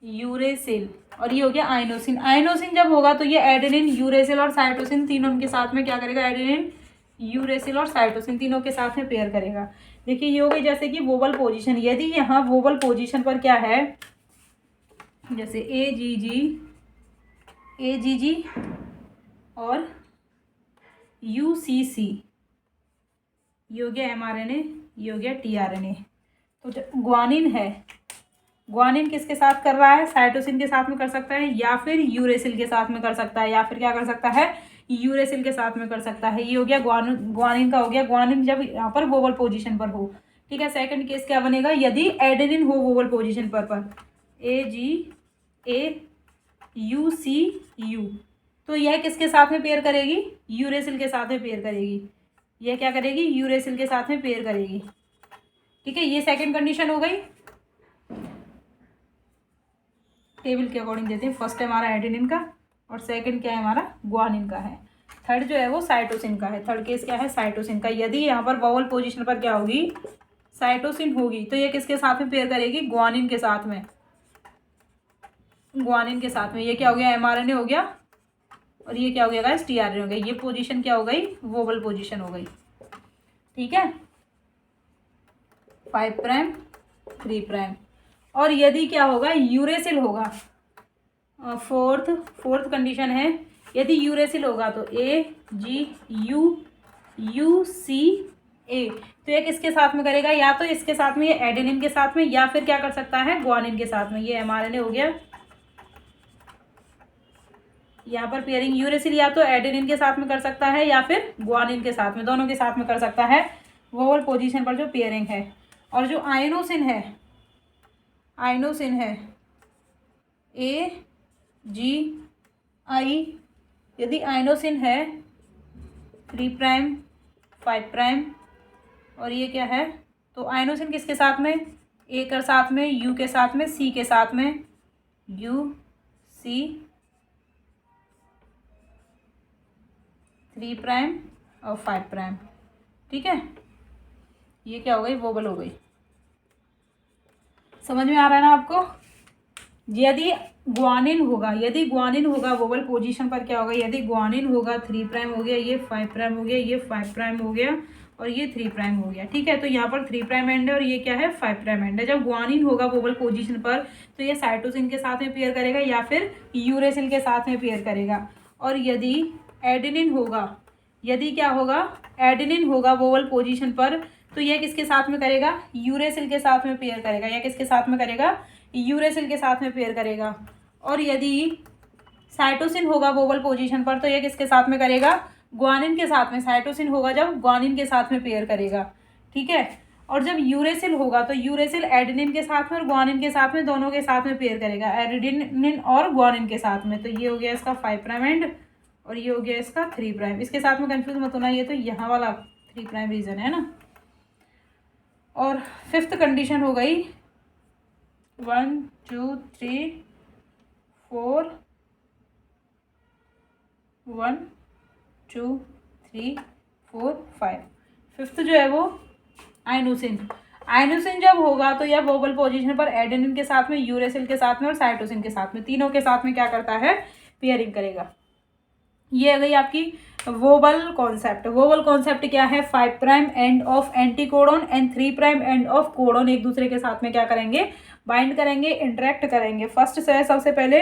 यूरेसिल, और ये हो गया आइनोसिन। आइनोसिन जब होगा तो ये एडेनिन, यूरेसिल और साइटोसिन तीनों के साथ में क्या करेगा, एडेनिन, यूरेसिल और साइटोसिन तीनों के साथ में पेयर करेगा। देखिए ये हो गई जैसे कि वोवल पोजीशन। यदि यहाँ वोवल पोजीशन पर क्या है, जैसे AGG और UCC, ये हो गया mRNA, ये हो गया tRNA। तो ग्वानिन है, ग्वानिन किसके साथ कर रहा है, साइटोसिन के साथ में कर सकता है या फिर यूरेसिल के साथ में कर सकता है, या फिर क्या कर सकता है, यूरेसिल के साथ में कर सकता है। ये हो गया ग्वानिन का हो गया। ग्वानिन जब यहाँ पर वोवल पोजीशन पर हो, ठीक है। सेकंड केस क्या बनेगा, यदि एडेनिन हो वोवल पोजीशन पर AGAUCU, तो यह किसके साथ में पेयर करेगी, यूरेसिल के साथ में पेयर करेगी। यह क्या करेगी, यूरेसिल के साथ में पेयर करेगी, ठीक है। ये सेकंड कंडीशन हो गई। टेबल के अकॉर्डिंग देते हैं, फर्स्ट है हमारा एडेनिन का और सेकंड क्या है हमारा, ग्वानिन का है। थर्ड जो है वो साइटोसिन का है। थर्ड केस क्या है, साइटोसिन का। यदि यहाँ पर वोवल पोजीशन पर क्या होगी, साइटोसिन होगी, तो ये किसके साथ में पेयर करेगी, ग्वानिन के साथ में, ग्वानिन के साथ में। ये क्या हो गया, mRNA हो गया, और ये क्या हो गया गाइस, tRNA हो गया। ये पोजीशन क्या हो गई, वोवल पोजीशन हो गई, ठीक है, 5 प्राइम 3 प्राइम। और यदि क्या होगा, यूरेसिल होगा, फोर्थ कंडीशन है, यदि यूरेसिल होगा तो AGUCA, तो ये किसके साथ में करेगा, या तो इसके साथ में, ये एडेनिन के साथ में, या फिर क्या कर सकता है, ग्वानिन के साथ में। ये mRNA हो गया, यहाँ पर पेयरिंग यूरेसिल या तो एडेनिन के साथ में कर सकता है या फिर ग्वानिन के साथ में, दोनों के साथ में कर सकता है वोवल पोजीशन पर जो पेयरिंग है। और जो आइनोसिन है AGI, यदि आइनोसिन है 3 प्राइम 5 प्राइम, और ये क्या है, तो आइनोसिन किसके साथ में, A के साथ में, U के साथ में, C के साथ में, UC 3 प्राइम और 5 प्राइम, ठीक है। ये क्या हो गई, वोवल हो गई। समझ में आ रहा है ना आपको। यदि ग्वानिन होगा वोवल पोजीशन पर क्या होगा, यदि ग्वानिन होगा 3 प्राइम हो गया, ये 5 प्राइम हो गया, ये 5 प्राइम हो गया, और ये 3 प्राइम हो गया, ठीक है। तो यहाँ पर 3 प्राइम एंड है और ये क्या है, 5 प्राइम एंड है। जब ग्वानिन होगा वोवल पोजीशन पर तो ये साइटोसिन के साथ में पेयर करेगा या फिर यूरेसिल के साथ में पेयर करेगा। और यदि एडेनिन होगा, यदि क्या होगा, एडेनिन होगा वोवल पोजीशन पर तो यह किसके साथ में करेगा, यूरेसिल के साथ में पेयर करेगा, या किसके साथ में करेगा, यूरेसिल के साथ में पेयर करेगा। और यदि साइटोसिन होगा वोवल पोजीशन पर तो यह किसके साथ में करेगा, ग्वानिन के साथ में। साइटोसिन होगा जब ग्वानिन के साथ में पेयर करेगा, ठीक है। और जब यूरेसिल होगा तो यूरेसिल एडेनिन के साथ में और ग्वानिन के साथ में, दोनों के साथ में पेयर करेगा, एडेनिन और ग्वानिन के साथ में। तो ये हो गया इसका 5' एंड और ये हो गया इसका 3'। इसके साथ में कंफ्यूज मत होना, ये तो यहाँ वाला 3' रीजन है ना। और 5th कंडीशन हो गई 1 2 3 4 1 2 3 4 5। 5th जो है वो आइनोसिन। आइनोसिन जब होगा तो यह वोबल पोजीशन पर एडेनिन के साथ में, यूरेसिल के साथ में और साइटोसिन के साथ में, तीनों के साथ में क्या करता है, पेयरिंग करेगा। ये आ गई आपकी वोबल कॉन्सेप्ट। वोबल कॉन्सेप्ट क्या है, 5' and of anticodon and 3' and of codon एक दूसरे के साथ में क्या करेंगे, बाइंड करेंगे, इंटरेक्ट करेंगे। फर्स्ट से सबसे पहले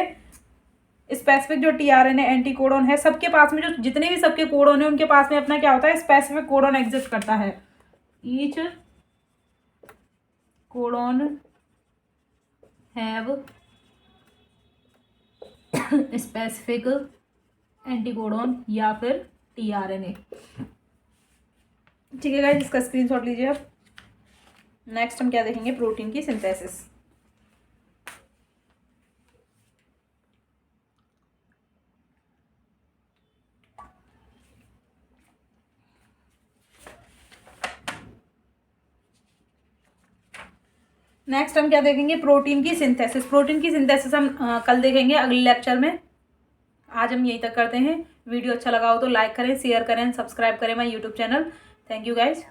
स्पेसिफिक जो टीआरएनए एंटीकोडोन है, सबके पास में जो जितने भी सबके कोडोन है उनके पास में अपना क्या होता है, स्पेसिफिक कोडोन एग्जिस्ट करता है। Each codon have specific anticodon या फिर टीआरएनए। ठीक है गाइस, इसका स्क्रीनशॉट लीजिए आप। नेक्स्ट हम क्या देखेंगे, प्रोटीन की सिंथेसिस। नेक्स्ट हम क्या देखेंगे, प्रोटीन की सिंथेसिस। प्रोटीन की सिंथेसिस हम कल देखेंगे अगले लेक्चर में। आज हम यहीं तक करते हैं। वीडियो अच्छा लगा हो तो लाइक करें, शेयर करें, सब्सक्राइब करें my YouTube channel. Thank you guys.